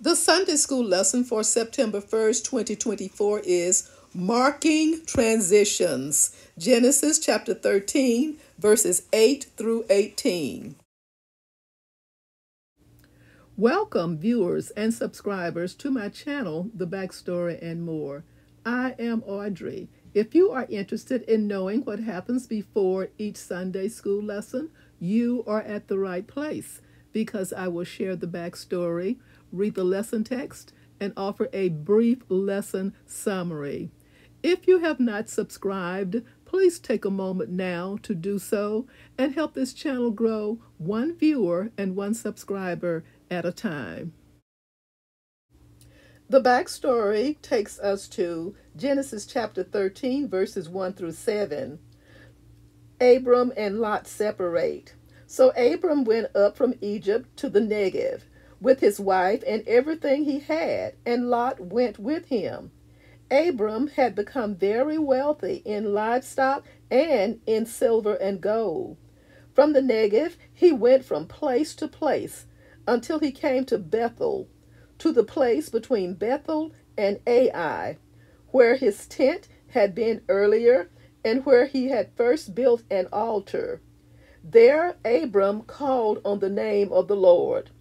The Sunday school lesson for September 1st, 2024 is Marking Transitions, Genesis chapter 13, verses 8 through 18. Welcome, viewers and subscribers, to my channel, The Backstory and More. I am Audrey. If you are interested in knowing what happens before each Sunday school lesson, you are at the right place, because I will share the backstory, read the lesson text, and offer a brief lesson summary. If you have not subscribed, please take a moment now to do so and help this channel grow one viewer and one subscriber at a time. The backstory takes us to Genesis chapter 13, verses 1 through 7. Abram and Lot separate. So Abram went up from Egypt to the Negev with his wife and everything he had, and Lot went with him. Abram had become very wealthy in livestock and in silver and gold. From the Negev, he went from place to place until he came to Bethel, to the place between Bethel and Ai, where his tent had been earlier and where he had first built an altar. There Abram called on the name of the Lord.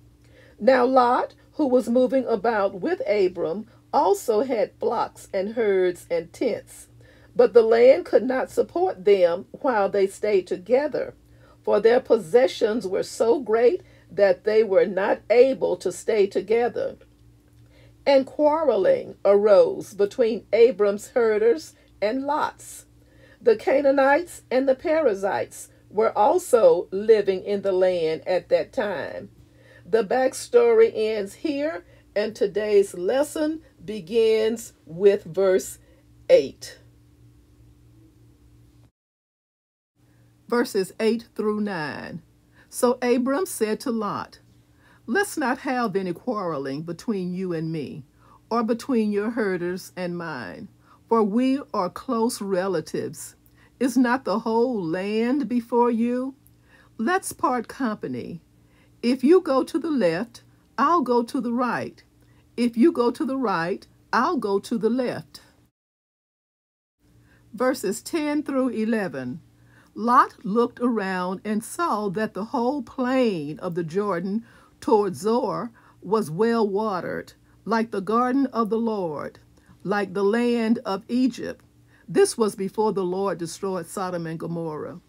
Now Lot, who was moving about with Abram, also had flocks and herds and tents. But the land could not support them while they stayed together, for their possessions were so great that they were not able to stay together. And quarreling arose between Abram's herders and Lot's. The Canaanites and the Perizzites were also living in the land at that time. The backstory ends here, and today's lesson begins with verse 8. Verses 8 through 9. So Abram said to Lot, "Let's not have any quarreling between you and me, or between your herders and mine, for we are close relatives. Is not the whole land before you? Let's part company. If you go to the left, I'll go to the right. If you go to the right, I'll go to the left." Verses 10 through 11. Lot looked around and saw that the whole plain of the Jordan toward Zoar was well watered, like the garden of the Lord, like the land of Egypt. This was before the Lord destroyed Sodom and Gomorrah.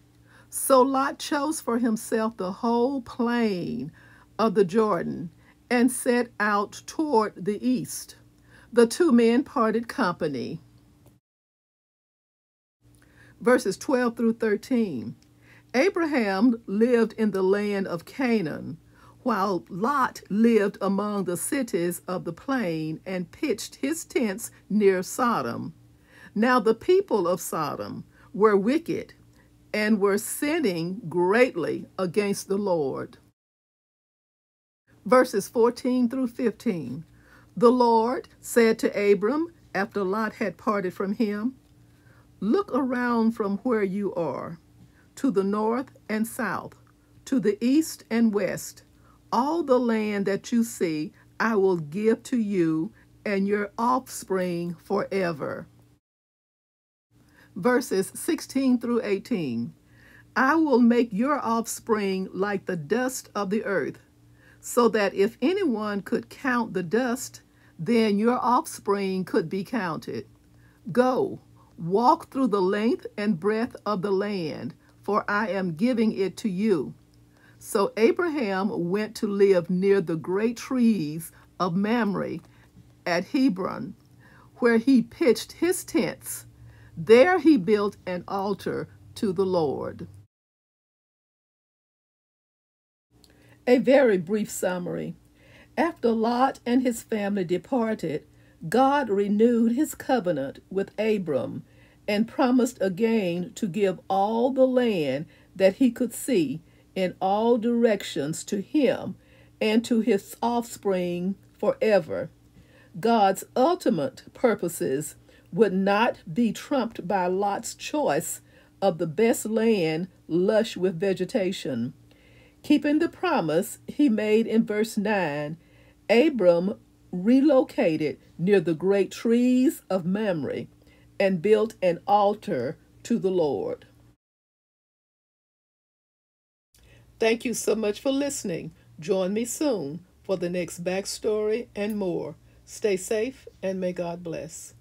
So Lot chose for himself the whole plain of the Jordan and set out toward the east. The two men parted company. Verses 12 through 13. Abraham lived in the land of Canaan, while Lot lived among the cities of the plain and pitched his tents near Sodom. Now the people of Sodom were wicked and were sinning greatly against the Lord. Verses 14 through 15. The Lord said to Abram after Lot had parted from him, "Look around from where you are, to the north and south, to the east and west. All the land that you see I will give to you and your offspring forever." Verses 16 through 18. I will make your offspring like the dust of the earth, so that if anyone could count the dust, then your offspring could be counted. Go, walk through the length and breadth of the land, for I am giving it to you. So Abraham went to live near the great trees of Mamre at Hebron, where he pitched his tents. There he built an altar to the Lord. A very brief summary. After Lot and his family departed, God renewed his covenant with Abram and promised again to give all the land that he could see in all directions to him and to his offspring forever. God's ultimate purposes would not be trumped by Lot's choice of the best land lush with vegetation. Keeping the promise he made in verse 9, Abram relocated near the great trees of Mamre and built an altar to the Lord. Thank you so much for listening. Join me soon for the next backstory and more. Stay safe and may God bless.